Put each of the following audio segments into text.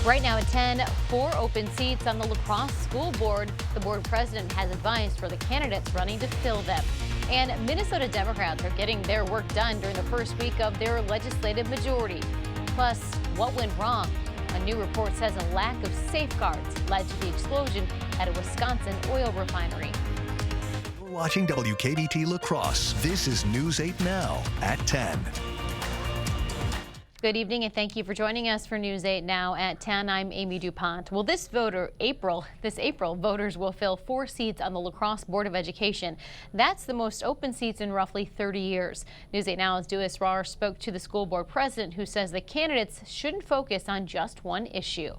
Right now at 10, 4 open seats on the La Crosse School Board. The board president has advice for the candidates running to fill them. And Minnesota Democrats are getting their work done during the first week of their legislative majority. Plus, what went wrong? A new report says a lack of safeguards led to the explosion at a Wisconsin oil refinery. You're watching WKBT La Crosse. This is News 8 Now at 10. Good evening and thank you for joining us for News 8 Now at 10. I'm Amy DuPont. Well, this April, voters will fill 4 seats on the La Crosse Board of Education. That's the most open seats in roughly 30 years. News 8 Now's Duis Rahr spoke to the school board president, who says the candidates shouldn't focus on just one issue.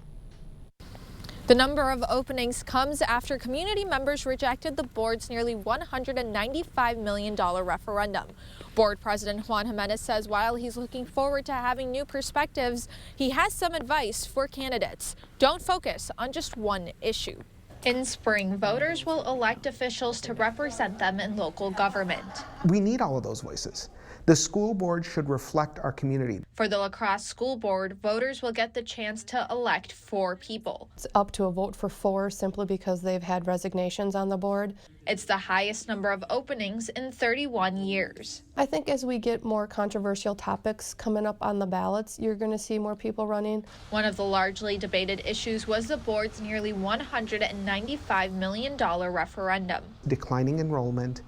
The number of openings comes after community members rejected the board's nearly $195 million referendum. Board President Juan Jimenez says while he's looking forward to having new perspectives, he has some advice for candidates. Don't focus on just one issue. In spring, voters will elect officials to represent them in local government. We need all of those voices. The school board should reflect our community. For the La Crosse School Board, voters will get the chance to elect 4 people. It's up to a vote for 4 simply because they've had resignations on the board. It's the highest number of openings in 31 years. I think as we get more controversial topics coming up on the ballots, you're going to see more people running. One of the largely debated issues was the board's nearly $195 million referendum. Declining enrollment,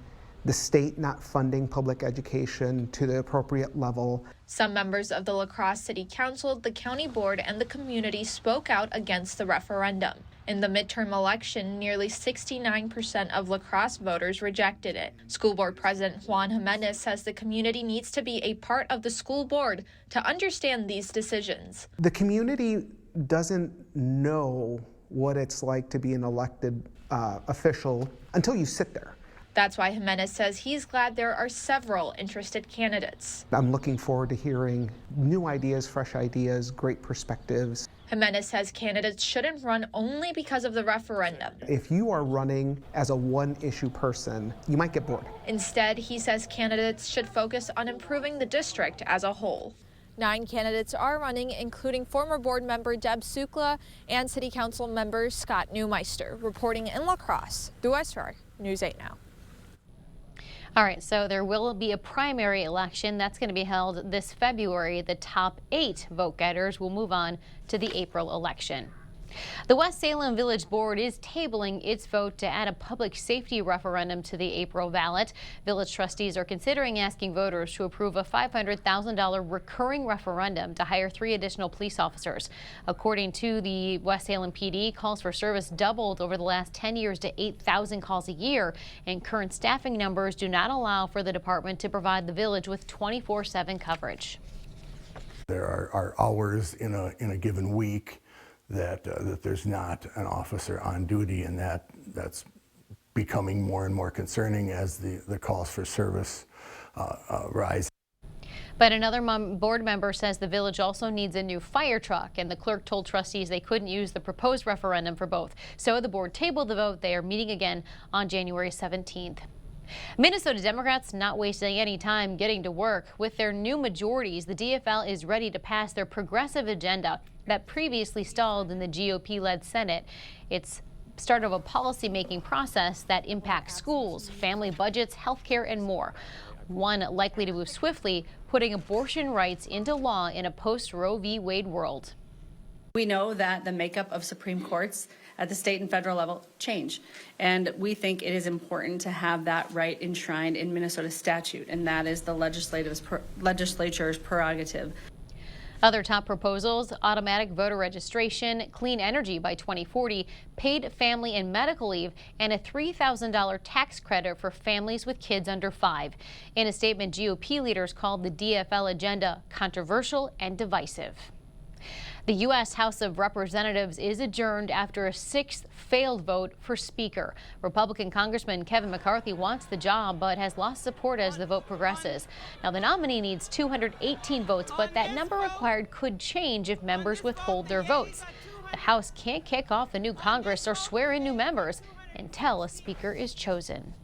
the state not funding public education to the appropriate level. Some members of the La Crosse City Council, the county board, and the community spoke out against the referendum. In the midterm election, nearly 69% of La Crosse voters rejected it. School board president Juan Jimenez says the community needs to be a part of the school board to understand these decisions. The community doesn't know what it's like to be an elected official until you sit there. That's why Jimenez says he's glad there are several interested candidates. I'm looking forward to hearing new ideas, fresh ideas, great perspectives. Jimenez says candidates shouldn't run only because of the referendum. If you are running as a one-issue person, you might get bored. Instead, he says candidates should focus on improving the district as a whole. 9 candidates are running, including former board member Deb Sukla and City Council member Scott Neumeister. Reporting in La Crosse, Duis Rahr, News 8 Now. All right, so there will be a primary election that's going to be held this February. The top 8 vote getters will move on to the April election. The West Salem Village Board is tabling its vote to add a public safety referendum to the April ballot. Village trustees are considering asking voters to approve a $500,000 recurring referendum to hire 3 additional police officers. According to the West Salem PD, calls for service doubled over the last 10 years to 8,000 calls a year, and current staffing numbers do not allow for the department to provide the village with 24/7 coverage. There are hours in a given week that there's not an officer on duty, and that's becoming more and more concerning as the calls for service rise. But another board member says the village also needs a new fire truck, and the clerk told trustees they couldn't use the proposed referendum for both. So the board tabled the vote. They are meeting again on January 17th. Minnesota Democrats not wasting any time getting to work. With their new majorities, the DFL is ready to pass their progressive agenda that previously stalled in the GOP-led Senate. It's start of a policy-making process that impacts schools, family budgets, health care, and more. One likely to move swiftly, putting abortion rights into law in a post-Roe v. Wade world. We know that the makeup of Supreme Courts at the state and federal level change, and we think it is important to have that right enshrined in Minnesota statute, and that is the legislature's prerogative. Other top proposals: automatic voter registration, clean energy by 2040, paid family and medical leave, and a $3,000 tax credit for families with kids under 5. In a statement, GOP leaders called the DFL agenda controversial and divisive. The U.S. House of Representatives is adjourned after a 6th failed vote for Speaker. Republican Congressman Kevin McCarthy wants the job but has lost support as the vote progresses. Now, the nominee needs 218 votes, but that number required could change if members withhold their votes. The House can't kick off the new Congress or swear in new members until a Speaker is chosen.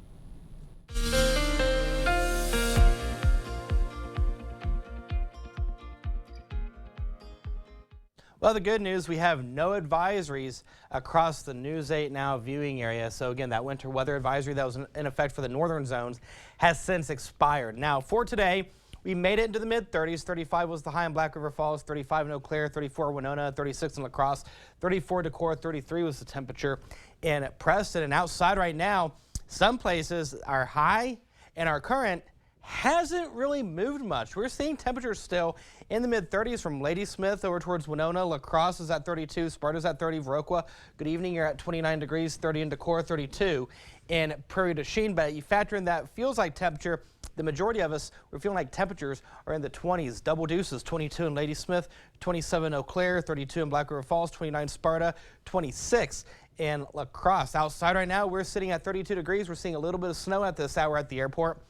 Well, the good news, we have no advisories across the News 8 Now viewing area. So again, that winter weather advisory that was in effect for the northern zones has since expired. Now for today, we made it into the mid-30s. 35 was the high in Black River Falls, 35 in Eau Claire, 34 Winona, 36 in La Crosse, 34 Decorah, 33 was the temperature in Preston. And outside right now, some places are high and our current hasn't really moved much. We're seeing temperatures still in the mid-30s from Ladysmith over towards Winona. La Crosse is at 32, Sparta's at 30, Viroqua, good evening, you're at 29 degrees, 30 in Decorah, 32 in Prairie du Chien. But you factor in that feels like temperature, the majority of us, we're feeling like temperatures are in the 20s. Double deuces, 22 in Ladysmith, 27 Eau Claire, 32 in Black River Falls, 29 Sparta, 26 in La Crosse. Outside right now, we're sitting at 32 degrees. We're seeing a little bit of snow at this hour at the airport.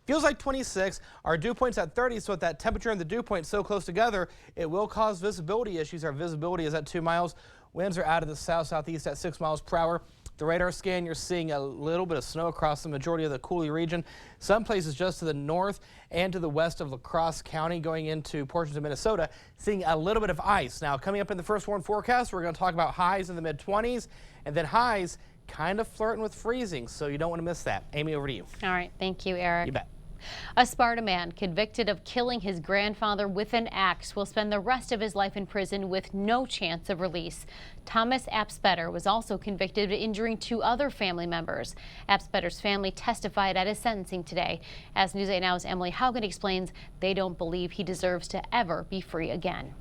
Feels like 26. Our dew point's at 30, so with that temperature and the dew point so close together, it will cause visibility issues. Our visibility is at 2 miles. Winds are out of the south-southeast at 6 miles per hour. The radar scan, you're seeing a little bit of snow across the majority of the Cooley region. Some places just to the north and to the west of La Crosse County going into portions of Minnesota, seeing a little bit of ice. Now, coming up in the first warn forecast, we're going to talk about highs in the mid-20s and then highs kind of flirting with freezing, so you don't want to miss that. Amy, over to you. All right, thank you, Eric. You bet. A Sparta man convicted of killing his grandfather with an axe will spend the rest of his life in prison with no chance of release. Thomas Apspetter was also convicted of injuring 2 other family members. Apspetter's family testified at his sentencing today. As News 8 Now's Emily Haugen explains, they don't believe he deserves to ever be free again.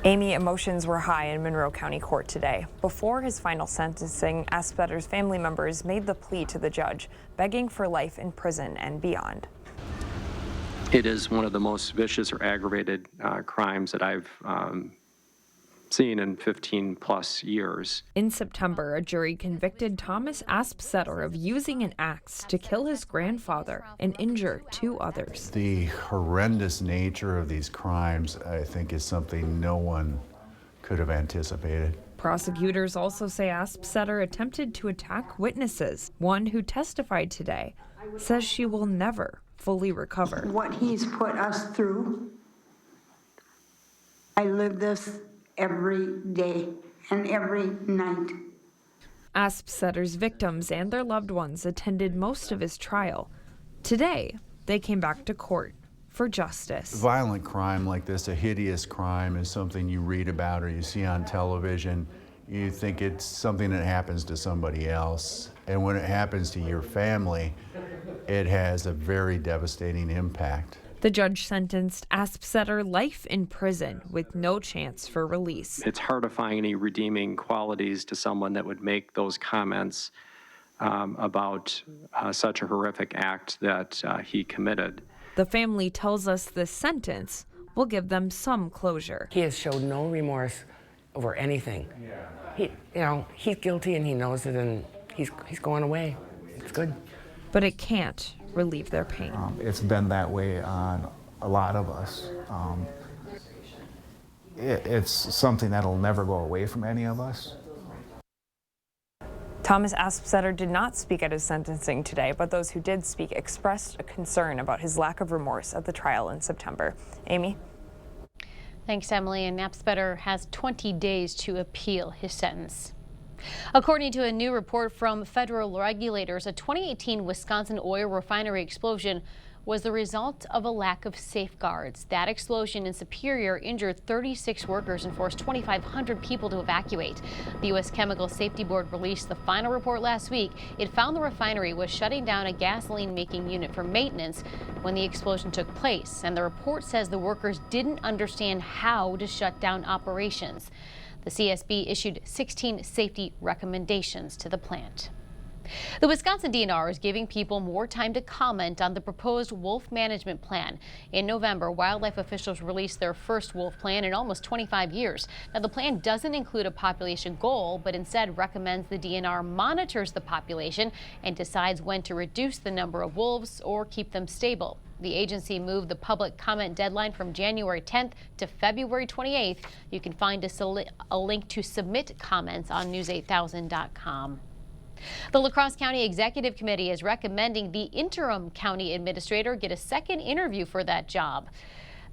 Amy, emotions were high in Monroe County Court today. Before his final sentencing, Aspetter's family members made the plea to the judge, begging for life in prison and beyond. It is one of the most vicious or aggravated crimes that I've seen in 15 plus years. In September, a jury convicted Thomas Aspsetter of using an axe to kill his grandfather and injure 2 others. The horrendous nature of these crimes, I think, is something no one could have anticipated. Prosecutors also say Aspsetter attempted to attack witnesses. One who testified today says she will never fully recover. What he's put us through, I live this every day and every night. Aspsetter's victims and their loved ones attended most of his trial. Today, they came back to court for justice. Violent crime like this, a hideous crime, is something you read about or you see on television. You think it's something that happens to somebody else. And when it happens to your family, it has a very devastating impact. The judge sentenced Aspsetter life in prison with no chance for release. It's hard to find any redeeming qualities to someone that would make those comments about such a horrific act that he committed. The family tells us this sentence will give them some closure. He has showed no remorse over anything. He's guilty and he knows it, and he's going away. It's good. But it can't relieve their pain. It's been that way on a lot of us. It's something that'll never go away from any of us. Thomas Aspsetter did not speak at his sentencing today, but those who did speak expressed a concern about his lack of remorse at the trial in September. Amy? Thanks, Emily. And Apspetter has 20 days to appeal his sentence. According to a new report from federal regulators, a 2018 Wisconsin oil refinery explosion was the result of a lack of safeguards. That explosion in Superior injured 36 workers and forced 2,500 people to evacuate. The U.S. Chemical Safety Board released the final report last week. It found the refinery was shutting down a gasoline-making unit for maintenance when the explosion took place, and the report says the workers didn't understand how to shut down operations. The CSB issued 16 safety recommendations to the plant. The Wisconsin DNR is giving people more time to comment on the proposed wolf management plan. In November, wildlife officials released their first wolf plan in almost 25 years. Now, the plan doesn't include a population goal, but instead recommends the DNR monitors the population and decides when to reduce the number of wolves or keep them stable. The agency moved the public comment deadline from January 10th to February 28th. You can find a link to submit comments on news8000.com. The La Crosse County Executive Committee is recommending the interim county administrator get a second interview for that job.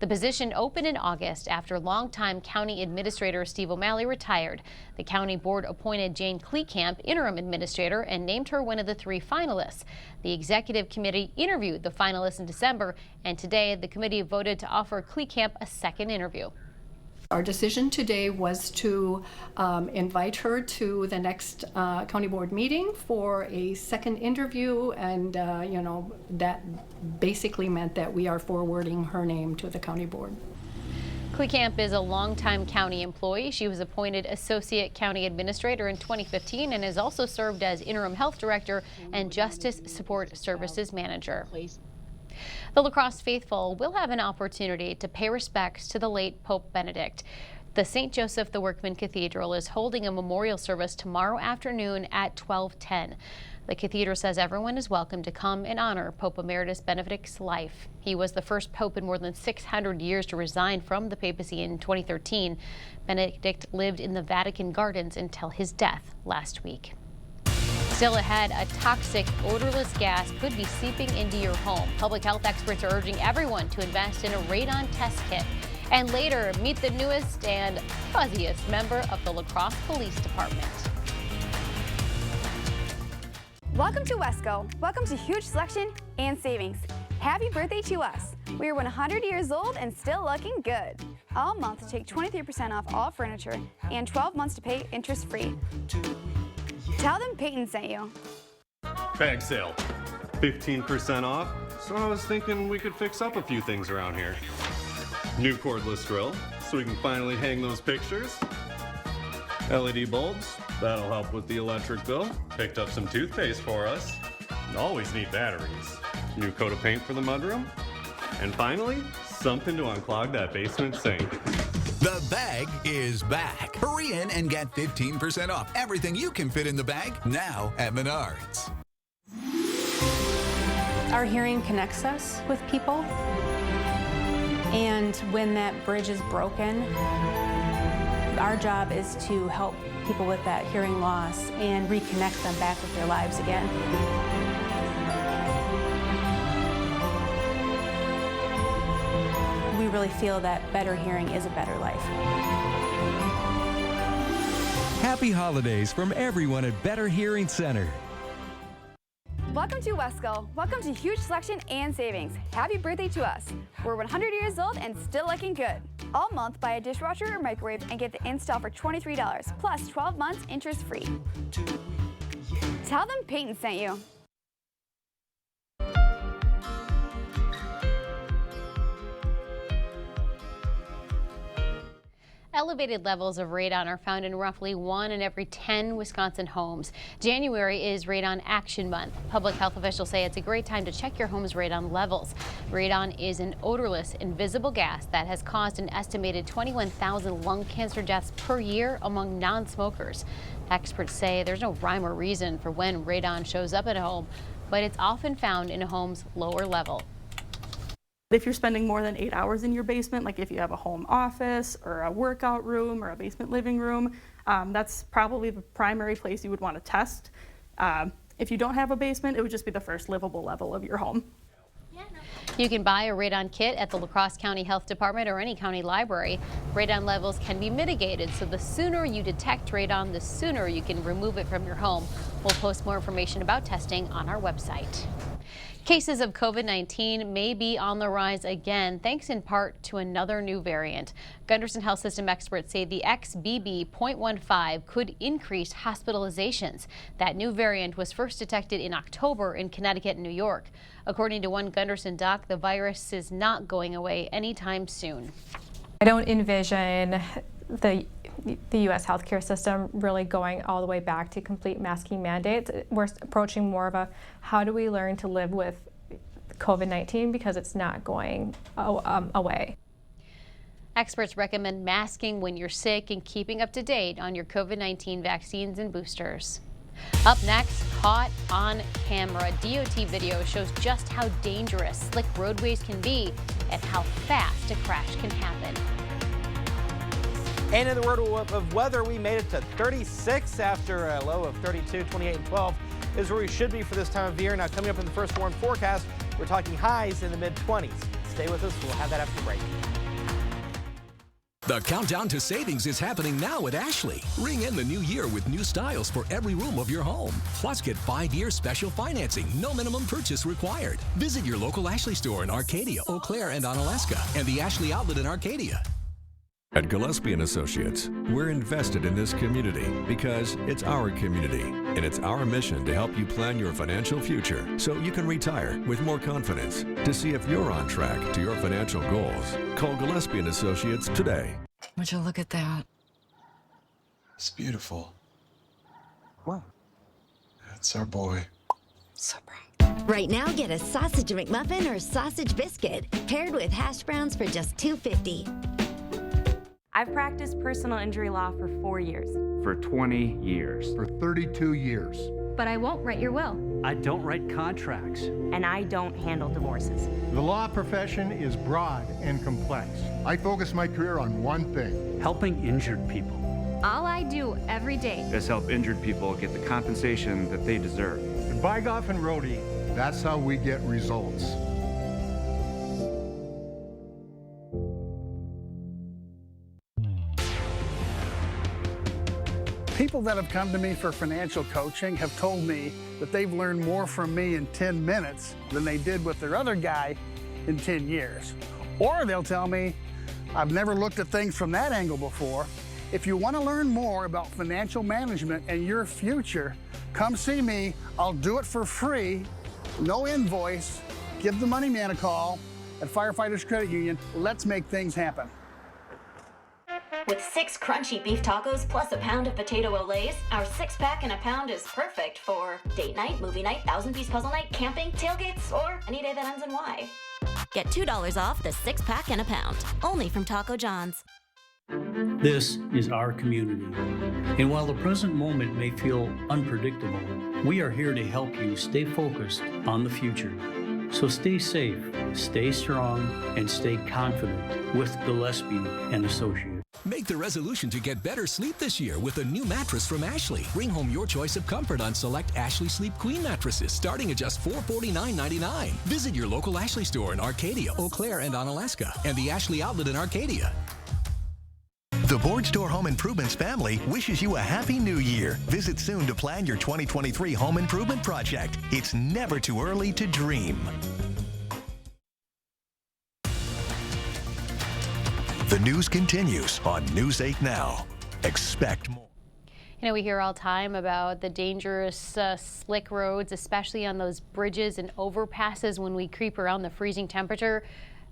The position opened in August after longtime County Administrator Steve O'Malley retired. The County Board appointed Jane Kleekamp interim administrator and named her one of the 3 finalists. The Executive Committee interviewed the finalists in December, and today the committee voted to offer Kleekamp a second interview. Our decision today was to invite her to the next county board meeting for a second interview, and that basically meant that we are forwarding her name to the county board. Kleekamp is a longtime county employee. She was appointed Associate County Administrator in 2015 and has also served as Interim Health Director and Justice Support Services Manager. The La Crosse faithful will have an opportunity to pay respects to the late Pope Benedict. The St. Joseph the Workman Cathedral is holding a memorial service tomorrow afternoon at 12:10. The cathedral says everyone is welcome to come and honor Pope Emeritus Benedict's life. He was the first pope in more than 600 years to resign from the papacy in 2013. Benedict lived in the Vatican Gardens until his death last week. Still ahead, a toxic, odorless gas could be seeping into your home. Public health experts are urging everyone to invest in a radon test kit. And later, meet the newest and fuzziest member of the La Crosse Police Department. Welcome to Wesco. Welcome to huge selection and savings. Happy birthday to us. We are 100 years old and still looking good. All month, take 23% off all furniture and 12 months to pay interest-free. Tell them Peyton sent you. Bag sale, 15% off. So I was thinking we could fix up a few things around here. New cordless drill, so we can finally hang those pictures. LED bulbs, that'll help with the electric bill. Picked up some toothpaste for us. Always need batteries. New coat of paint for the mudroom. And finally, something to unclog that basement sink. The bag is back. Hurry in and get 15% off everything you can fit in the bag now at Menards. Our hearing connects us with people, and when that bridge is broken, our job is to help people with that hearing loss and reconnect them back with their lives again. We really feel that better hearing is a better life. Happy holidays from everyone at Better Hearing Center. Welcome to Wesco. Welcome to huge selection and savings. Happy birthday to us. We're 100 years old and still looking good. All month, buy a dishwasher or microwave and get the install for $23, plus 12 months interest-free. Tell them Peyton sent you. Elevated levels of radon are found in roughly 1 in every 10 Wisconsin homes. January is Radon Action Month. Public health officials say it's a great time to check your home's radon levels. Radon is an odorless, invisible gas that has caused an estimated 21,000 lung cancer deaths per year among non-smokers. Experts say there's no rhyme or reason for when radon shows up at a home, but it's often found in a home's lower level. If you're spending more than 8 hours in your basement, like if you have a home office or a workout room or a basement living room, that's probably the primary place you would want to test. If you don't have a basement, it would just be the first livable level of your home. You can buy a radon kit at the La Crosse County Health Department or any county library. Radon levels can be mitigated, so the sooner you detect radon, the sooner you can remove it from your home. We'll post more information about testing on our website. Cases of COVID-19 may be on the rise again, thanks in part to another new variant. Gunderson Health System experts say the XBB.1.5 could increase hospitalizations. That new variant was first detected in October in Connecticut and New York. According to one Gunderson doc, the virus is not going away anytime soon. I don't envision the U.S. healthcare system really going all the way back to complete masking mandates. We're approaching more of a how do we learn to live with COVID-19 because it's not going away. Experts recommend masking when you're sick and keeping up to date on your COVID-19 vaccines and boosters. Up next, caught on camera. DOT video shows just how dangerous slick roadways can be and how fast a crash can happen. And in the world of weather, we made it to 36 after a low of 32, 28, and 12 is where we should be for this time of year. Now, coming up in the first warm forecast, we're talking highs in the mid-20s. Stay with us. We'll have that after the break. The countdown to savings is happening now at Ashley. Ring in the new year with new styles for every room of your home. Plus, get 5-year special financing, no minimum purchase required. Visit your local Ashley store in Arcadia, Eau Claire, and Onalaska, and the Ashley Outlet in Arcadia. At Gillespie & Associates, we're invested in this community because it's our community, and it's our mission to help you plan your financial future so you can retire with more confidence. To see if you're on track to your financial goals, call Gillespie & Associates today. Would you look at that? It's beautiful. Wow. That's our boy. So proud. Right now, get a sausage McMuffin or sausage biscuit paired with hash browns for just $2.50. I've practiced personal injury law for 4 years. For 20 years. For 32 years. But I won't write your will. I don't write contracts. And I don't handle divorces. The law profession is broad and complex. I focus my career on one thing. Helping injured people. All I do every day is help injured people get the compensation that they deserve. At Bygoff and Rohde, that's how we get results. People that have come to me for financial coaching have told me that they've learned more from me in 10 minutes than they did with their other guy in 10 years. Or they'll tell me, I've never looked at things from that angle before. If you want to learn more about financial management and your future, come see me. I'll do it for free, no invoice. Give the money man a call at Firefighters Credit Union. Let's make things happen. With 6 crunchy beef tacos plus a pound of potato olays, our 6-pack in a pound is perfect for date night, movie night, 1,000-piece puzzle night, camping, tailgates, or any day that ends in Y. Get $2 off the 6-pack in a pound, only from Taco John's. This is our community. And while the present moment may feel unpredictable, we are here to help you stay focused on the future. So stay safe, stay strong, and stay confident with Gillespie & Associates. Make the resolution to get better sleep this year with a new mattress from Ashley. Bring home your choice of comfort on select Ashley Sleep Queen mattresses starting at just $449.99. Visit your local Ashley store in Arcadia, Eau Claire, and Onalaska, and the Ashley Outlet in Arcadia. The Board Store Home Improvements family wishes you a happy new year. Visit soon to plan your 2023 home improvement project. It's never too early to dream. The news continues on News 8 Now. Expect more. You know, we hear all the time about the dangerous slick roads, especially on those bridges and overpasses when we creep around the freezing temperature.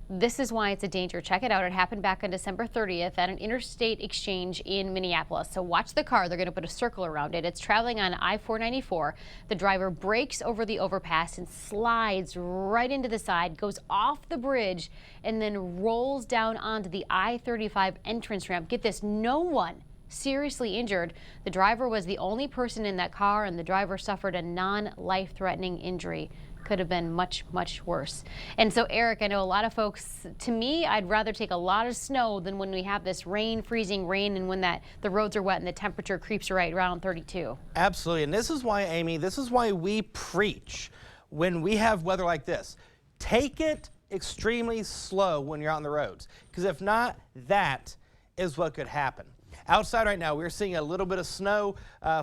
This is why it's a danger. Check it out. It happened back on December 30th at an interstate exchange in Minneapolis. So watch the car. They're going to put a circle around it. It's traveling on I-494. The driver brakes over the overpass and slides right into the side, goes off the bridge, and then rolls down onto the I-35 entrance ramp. Get this, no one seriously injured. The driver was the only person in that car, and the driver suffered a non-life-threatening injury. Could have been much, much worse. And so, Eric, I know a lot of folks, to me, I'd rather take a lot of snow than when we have this rain, freezing rain, and when the roads are wet and the temperature creeps right around 32. Absolutely. And this is why, Amy, this is why we preach when we have weather like this. Take it extremely slow when you're out on the roads, because if not, that is what could happen. Outside right now, we're seeing a little bit of snow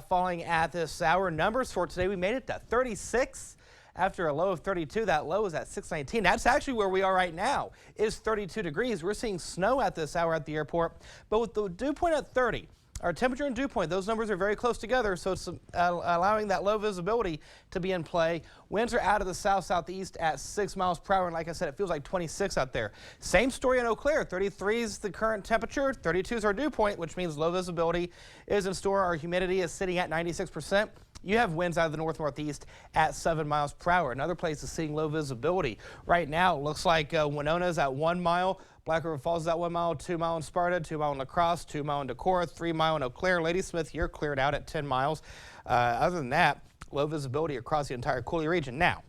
falling at this hour. Numbers for today, we made it to 36. After a low of 32, that low is at 619. That's actually where we are right now, is 32 degrees. We're seeing snow at this hour at the airport, but with the dew point at 30, our temperature and dew point, those numbers are very close together, so it's allowing that low visibility to be in play. Winds are out of the south-southeast at 6 miles per hour, and like I said, it feels like 26 out there. Same story in Eau Claire. 33 is the current temperature, 32 is our dew point, which means low visibility is in store. Our humidity is sitting at 96%. You have winds out of the north-northeast at 7 miles per hour. Another place is seeing low visibility. Right now, it looks like Winona is at 1 mile. Black River Falls is at 1 mile, 2 mile in Sparta, 2 mile in La Crosse, 2 mile in Decorah, 3 mile in Eau Claire. Ladysmith, you're cleared out at 10 miles. Other than that, low visibility across the entire Coulee region. Now,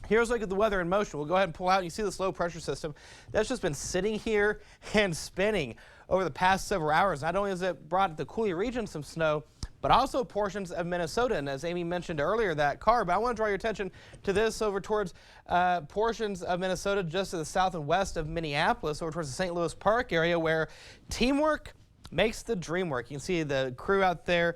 here's a look at the weather in motion. We'll go ahead and pull out. You see this low pressure system that's just been sitting here and spinning over the past several hours. Not only has it brought the Coulee region some snow, but also portions of Minnesota. And as Amy mentioned earlier, that car, but I want to draw your attention to this over towards portions of Minnesota just to the south and west of Minneapolis, over towards the St. Louis Park area, where teamwork makes the dream work. You can see the crew out there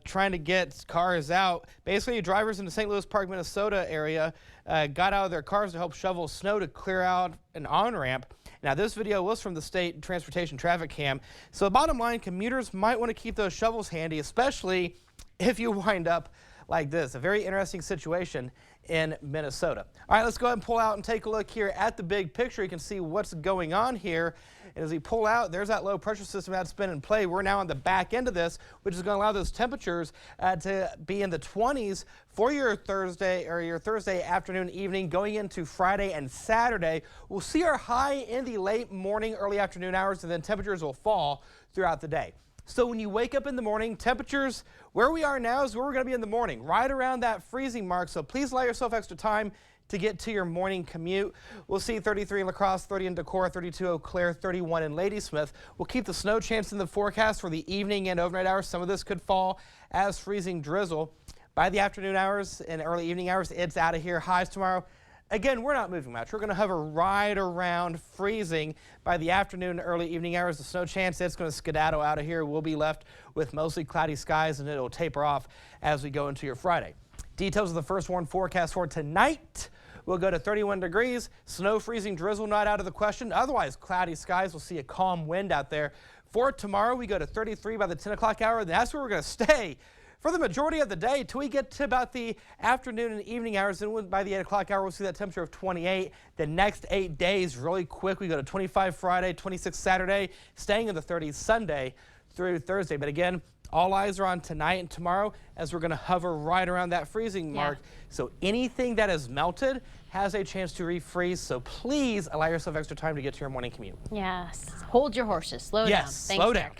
trying to get cars out. Basically, drivers in the St. Louis Park, Minnesota area got out of their cars to help shovel snow to clear out an on-ramp. Now, this video was from the state transportation traffic cam. So the bottom line, commuters might want to keep those shovels handy, especially if you wind up like this. A very interesting situation in Minnesota. All right, let's go ahead and pull out and take a look here at the big picture. You can see what's going on here. And as we pull out, there's that low pressure system that's been in play. We're now on the back end of this, which is going to allow those temperatures to be in the 20s for your Thursday afternoon, evening, going into Friday and Saturday. We'll see our high in the late morning, early afternoon hours, and then temperatures will fall throughout the day. So when you wake up in the morning, temperatures where we are now is where we're going to be in the morning, right around that freezing mark. So please allow yourself extra time to get to your morning commute. We'll see 33 in La Crosse, 30 in Decorah, 32 Eau Claire, 31 in Ladysmith. We'll keep the snow chance in the forecast for the evening and overnight hours. Some of this could fall as freezing drizzle. By the afternoon hours and early evening hours, it's out of here. Highs tomorrow. Again, we're not moving much. We're going to hover right around freezing by the afternoon and early evening hours. The snow chance, it's going to skedaddle out of here. We'll be left with mostly cloudy skies, and it'll taper off as we go into your Friday. Details of the first warn forecast for tonight. We'll go to 31 degrees. Snow, freezing, drizzle not out of the question. Otherwise, cloudy skies. We'll see a calm wind out there. For tomorrow, we go to 33 by the 10 o'clock hour. That's where we're going to stay for the majority of the day till we get to about the afternoon and evening hours. And by the 8 o'clock hour, we'll see that temperature of 28. The next 8 days, really quick, we go to 25 Friday, 26 Saturday, staying in the 30s Sunday through Thursday. But again, all eyes are on tonight and tomorrow as we're going to hover right around that freezing mark. So anything that is melted has a chance to refreeze. So please allow yourself extra time to get to your morning commute. Yes. Hold your horses. Slow down. Thanks, slow down.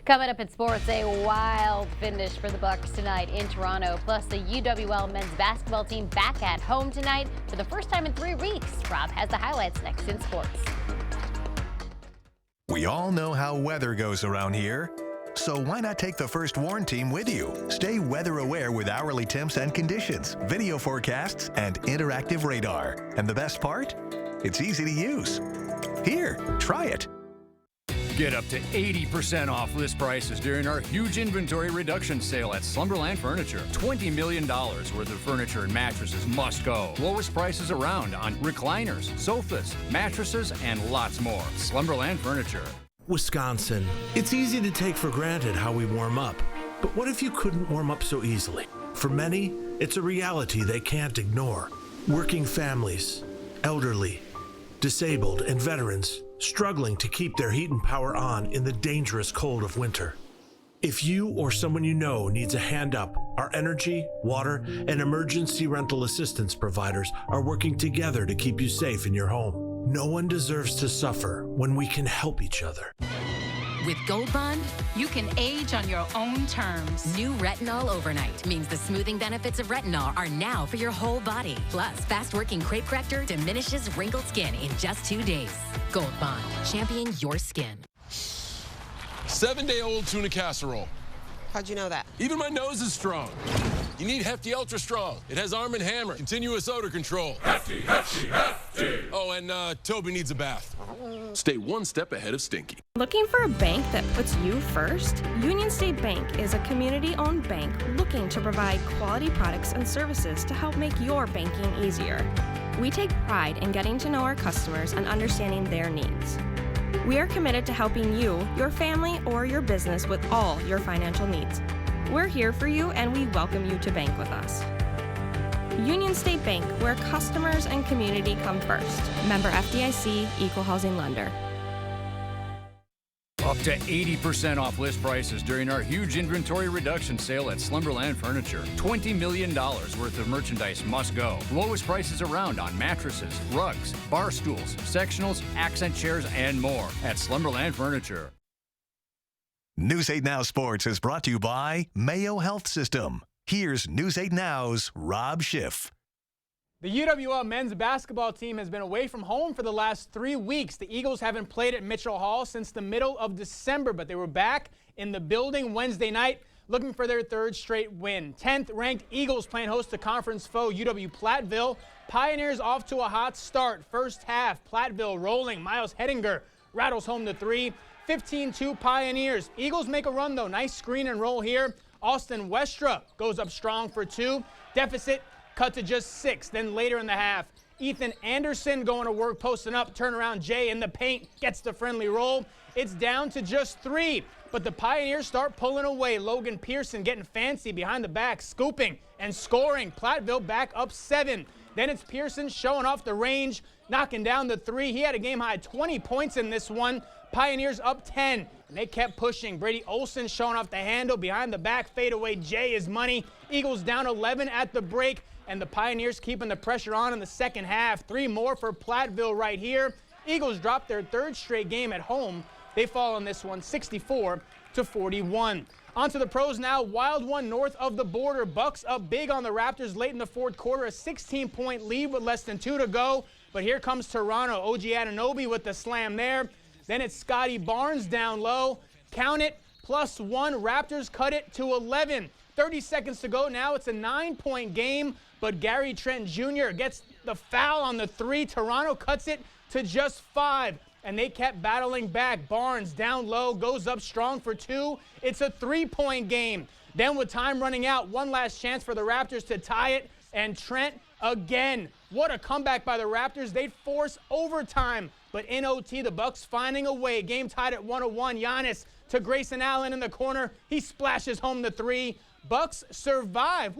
Coming up in sports, a wild finish for the Bucks tonight in Toronto. Plus, the UWL men's basketball team back at home tonight for the first time in 3 weeks. Rob has the highlights next in sports. We all know how weather goes around here. So why not take the First Warn team with you? Stay weather aware with hourly temps and conditions, video forecasts, and interactive radar. And the best part? It's easy to use. Here, try it. Get up to 80% off list prices during our huge inventory reduction sale at Slumberland Furniture. $20 million worth of furniture and mattresses must go. Lowest prices around on recliners, sofas, mattresses, and lots more. Slumberland Furniture. Wisconsin. It's easy to take for granted how we warm up. But what if you couldn't warm up so easily? For many, it's a reality they can't ignore. Working families, elderly, disabled, and veterans struggling to keep their heat and power on in the dangerous cold of winter. If you or someone you know needs a hand up, our energy, water, and emergency rental assistance providers are working together to keep you safe in your home. No one deserves to suffer when we can help each other. With Gold Bond, you can age on your own terms. New Retinol Overnight means the smoothing benefits of retinol are now for your whole body. Plus, fast-working crepe corrector diminishes wrinkled skin in just 2 days. Gold Bond, championing your skin. 7-day-old tuna casserole. How'd you know that? Even my nose is strong. You need Hefty Ultra Strong. It has Arm & Hammer, continuous odor control. Hefty, Hefty, Hefty. Oh, and Toby needs a bath. Stay one step ahead of Stinky. Looking for a bank that puts you first? Union State Bank is a community-owned bank looking to provide quality products and services to help make your banking easier. We take pride in getting to know our customers and understanding their needs. We are committed to helping you, your family, or your business with all your financial needs. We're here for you and we welcome you to bank with us. Union State Bank, where customers and community come first. Member FDIC, Equal Housing Lender. Up to 80% off list prices during our huge inventory reduction sale at Slumberland Furniture. $20 million worth of merchandise must go. Lowest prices around on mattresses, rugs, bar stools, sectionals, accent chairs, and more at Slumberland Furniture. News 8 Now Sports is brought to you by Mayo Health System. Here's News 8 Now's Rob Schiff. The UWL men's basketball team has been away from home for the last 3 weeks. The Eagles haven't played at Mitchell Hall since the middle of December, but they were back in the building Wednesday night looking for their 3rd straight win. 10th ranked Eagles playing host to conference foe UW-Platteville. Pioneers off to a hot start. First half, Platteville rolling. Miles Hedinger rattles home the 3. 15-2 Pioneers. Eagles make a run though. Nice screen and roll here. Austin Westra goes up strong for 2. Deficit cut to just 6. Then later in the half, Ethan Anderson going to work, posting up, turnaround Jay in the paint, gets the friendly roll. It's down to just 3, but the Pioneers start pulling away. Logan Pearson getting fancy behind the back, scooping and scoring. Platteville back up 7. Then it's Pearson showing off the range, knocking down the 3. He had a game-high 20 points in this one. Pioneers up 10, and they kept pushing. Brady Olson showing off the handle, behind the back, fadeaway Jay is money. Eagles down 11 at the break, and the Pioneers keeping the pressure on in the second half. 3 more for Platteville right here. Eagles drop their 3rd straight game at home. They fall on this one 64-41. On to the pros now. Wild one north of the border. Bucks up big on the Raptors late in the 4th quarter. A 16-point lead with less than 2 to go. But here comes Toronto. OG Anunoby with the slam there. Then it's Scotty Barnes down low. Count it, +1. Raptors cut it to 11. 30 seconds to go now. It's a 9-point game, but Gary Trent Jr. gets the foul on the 3. Toronto cuts it to just 5, and they kept battling back. Barnes down low, goes up strong for 2. It's a 3-point game. Then with time running out, one last chance for the Raptors to tie it, and Trent again. What a comeback by the Raptors. They'd force overtime, but in OT, the Bucks finding a way. Game tied at 101. Giannis to Grayson Allen in the corner. He splashes home the 3. Bucks survive,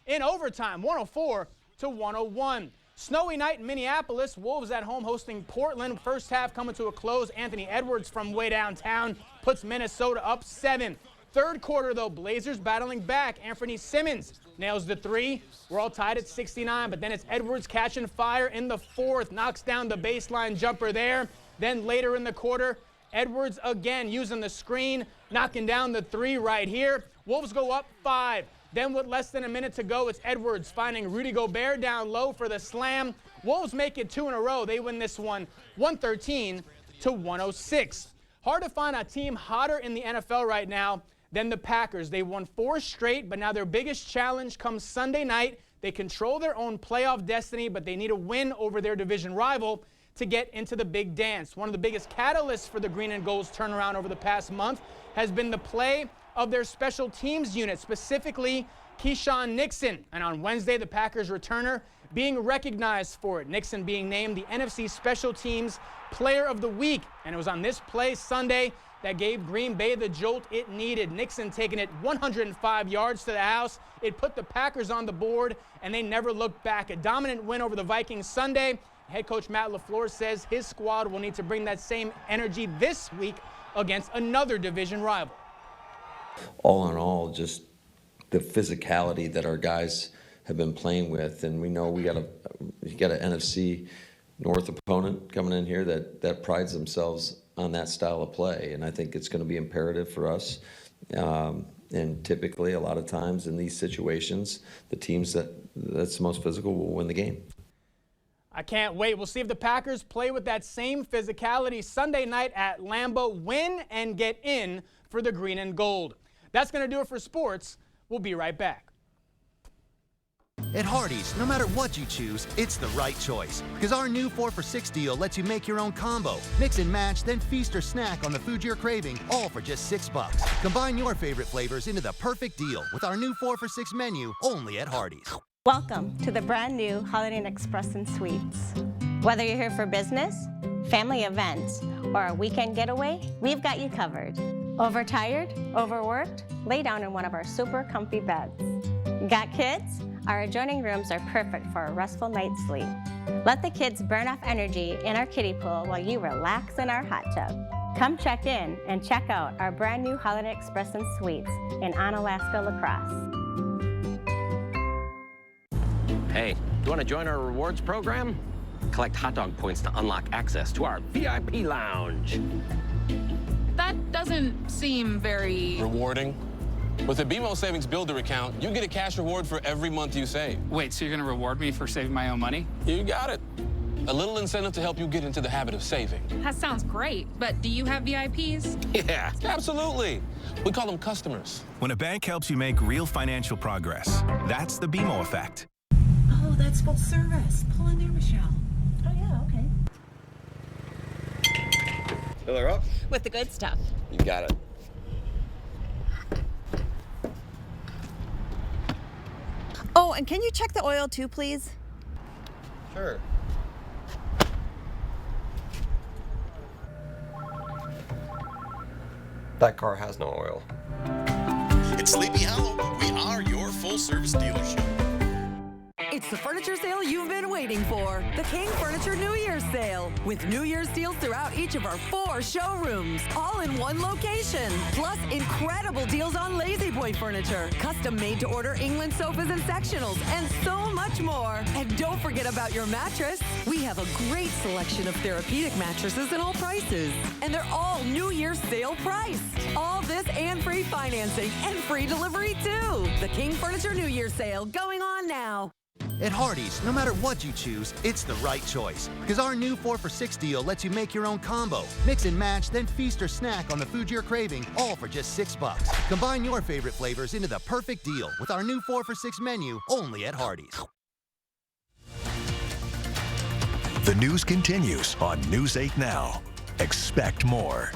in overtime, 104-101. Snowy night in Minneapolis. Wolves at home hosting Portland. First half coming to a close. Anthony Edwards from way downtown puts Minnesota up 7. 3rd quarter, though, Blazers battling back. Anthony Simmons nails the 3. We're all tied at 69, but then it's Edwards catching fire in the 4th. Knocks down the baseline jumper there. Then later in the quarter, Edwards again using the screen, knocking down the 3 right here. Wolves go up 5. Then with less than a minute to go, it's Edwards finding Rudy Gobert down low for the slam. Wolves make it 2 in a row. They win this one 113-106. Hard to find a team hotter in the NFL right now than the Packers. They won 4 straight, but now their biggest challenge comes Sunday night. They control their own playoff destiny, but they need a win over their division rival to get into the big dance. One of the biggest catalysts for the Green and Gold's turnaround over the past month has been the play of their special teams unit, specifically Keyshawn Nixon. And on Wednesday, the Packers returner being recognized for it. Nixon being named the NFC Special Teams Player of the Week. And it was on this play Sunday that gave Green Bay the jolt it needed. Nixon taking it 105 yards to the house. It put the Packers on the board, and they never looked back. A dominant win over the Vikings Sunday. Head coach Matt LaFleur says his squad will need to bring that same energy this week against another division rival. All in all, just the physicality that our guys have been playing with, and we know you got an NFC North opponent coming in here that prides themselves on that style of play, and I think it's going to be imperative for us. And typically, a lot of times in these situations, the teams that's the most physical will win the game. I can't wait. We'll see if the Packers play with that same physicality Sunday night at Lambeau, win and get in for the Green and Gold. That's going to do it for sports. We'll be right back. At Hardee's, no matter what you choose, it's the right choice. Because our new 4 for $6 deal lets you make your own combo. Mix and match, then feast or snack on the food you're craving, all for just $6. Combine your favorite flavors into the perfect deal with our new 4 for $6 menu only at Hardee's. Welcome to the brand new Holiday Inn Express and Suites. Whether you're here for business, family events, or a weekend getaway, we've got you covered. Overtired? Overworked? Lay down in one of our super comfy beds. Got kids? Our adjoining rooms are perfect for a restful night's sleep. Let the kids burn off energy in our kiddie pool while you relax in our hot tub. Come check in and check out our brand new Holiday Inn Express and Suites in Onalaska La Crosse. Hey, you want to join our rewards program? Collect hot dog points to unlock access to our VIP lounge. That doesn't seem very... Rewarding? With the BMO Savings Builder account, you get a cash reward for every month you save. Wait, so you're going to reward me for saving my own money? You got it. A little incentive to help you get into the habit of saving. That sounds great, but do you have VIPs? Yeah, absolutely. We call them customers. When a bank helps you make real financial progress, that's the BMO effect. Oh, that's full service. Pull in there, Michelle. Oh, yeah, okay. Fill her up? With the good stuff. You got it. Oh, and can you check the oil too, please? Sure. That car has no oil. It's Sleepy Hollow. We are your full-service dealership. It's the furniture sale you've been waiting for. The King Furniture New Year's Sale. With New Year's deals throughout each of our 4 showrooms. All in one location. Plus incredible deals on Lazy Boy furniture. Custom made to order England sofas and sectionals. And so much more. And don't forget about your mattress. We have a great selection of therapeutic mattresses in all prices. And they're all New Year's sale priced. All this and free financing and free delivery too. The King Furniture New Year's Sale going on now. At Hardee's, no matter what you choose, it's the right choice. Because our new 4 for $6 deal lets you make your own combo. Mix and match, then feast or snack on the food you're craving, all for just $6. Combine your favorite flavors into the perfect deal with our new 4 for $6 menu, only at Hardee's. The news continues on News 8 Now. Expect more.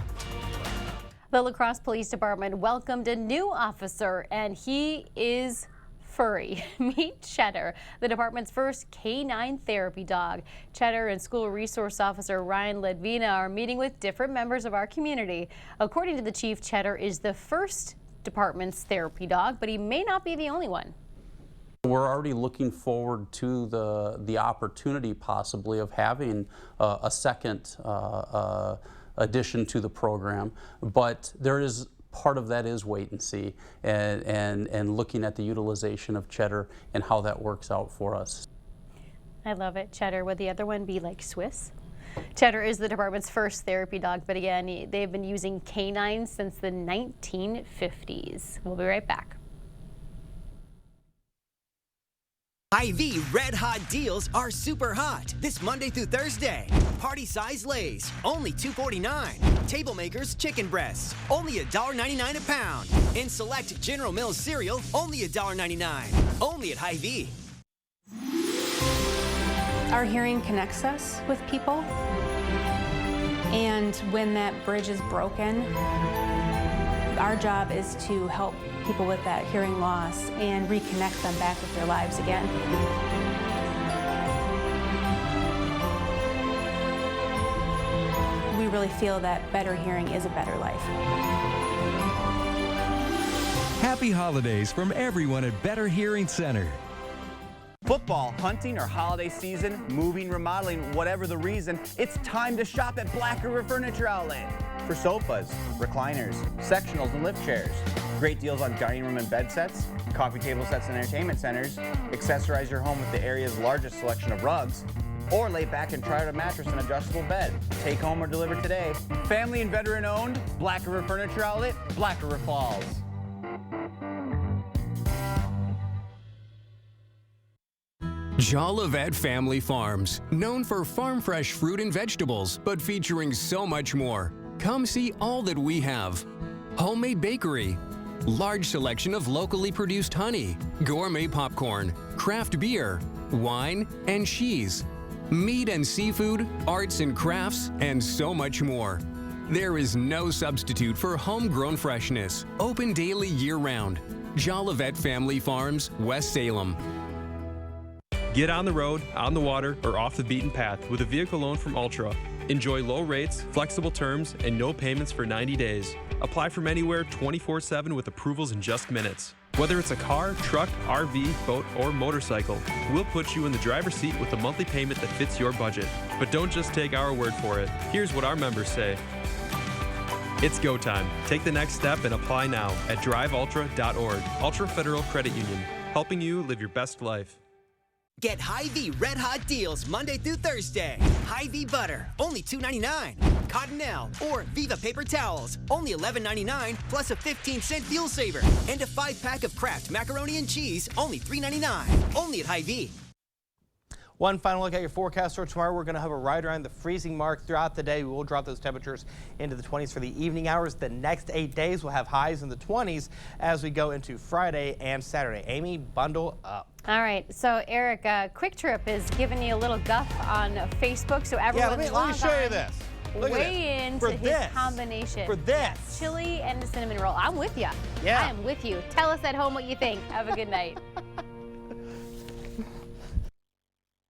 The La Crosse Police Department welcomed a new officer, and he is furry. Meet Cheddar, the department's first canine therapy dog. Cheddar and school resource officer Ryan Ledvina are meeting with different members of our community. According to the chief, Cheddar is the first department's therapy dog, but he may not be the only one. We're already looking forward to the opportunity possibly of having a second addition to the program, but there is part of that is wait and see and looking at the utilization of Cheddar and how that works out for us. I love it. Cheddar. Would the other one be like Swiss? Cheddar is the department's first therapy dog, but again, they've been using canines since the 1950s. We'll be right back. Hy-Vee Red Hot deals are super hot this Monday through Thursday. Party size Lays, only $2.49. Table Makers chicken breasts, only $1.99 a pound. And select General Mills cereal, only $1.99. Only at Hy-Vee. Our hearing connects us with people, and when that bridge is broken, our job is to help people with that hearing loss and reconnect them back with their lives again. We really feel that better hearing is a better life. Happy holidays from everyone at Better Hearing Center. Football, hunting, or holiday season, moving, remodeling, whatever the reason, it's time to shop at Black River Furniture Outlet. For sofas, recliners, sectionals, and lift chairs. Great deals on dining room and bed sets, coffee table sets and entertainment centers. Accessorize your home with the area's largest selection of rugs. Or lay back and try out a mattress and adjustable bed. Take home or deliver today. Family and veteran owned, Black River Furniture Outlet, Black River Falls. Jolivet Family Farms, known for farm fresh fruit and vegetables, but featuring so much more. Come see all that we have. Homemade bakery, large selection of locally produced honey, gourmet popcorn, craft beer, wine, and cheese, meat and seafood, arts and crafts, and so much more. There is no substitute for homegrown freshness. Open daily year-round. Jolivet Family Farms, West Salem. Get on the road, on the water, or off the beaten path with a vehicle loan from Ultra. Enjoy low rates, flexible terms, and no payments for 90 days. Apply from anywhere 24/7 with approvals in just minutes. Whether it's a car, truck, RV, boat, or motorcycle, we'll put you in the driver's seat with a monthly payment that fits your budget. But don't just take our word for it. Here's what our members say. It's go time. Take the next step and apply now at driveultra.org. Ultra Federal Credit Union, helping you live your best life. Get Hy-Vee Red Hot deals Monday through Thursday. Hy-Vee butter, only $2.99. Cottonelle or Viva paper towels, only $11.99 plus a 15-cent fuel saver. And a 5-pack of Kraft macaroni and cheese, only $3.99. Only at Hy-Vee. One final look at your forecast for tomorrow. We're going to have a right around the freezing mark throughout the day. We will drop those temperatures into the 20s for the evening hours. The next 8 days will have highs in the 20s as we go into Friday and Saturday. Amy, bundle up. All right, so Eric, Quick Trip is giving you a little guff on Facebook, so everyone let me show you this. Look weigh at into for his this. combination. For this. Chili and the cinnamon roll. I'm with you. Yeah. I am with you. Tell us at home what you think. Have a good night.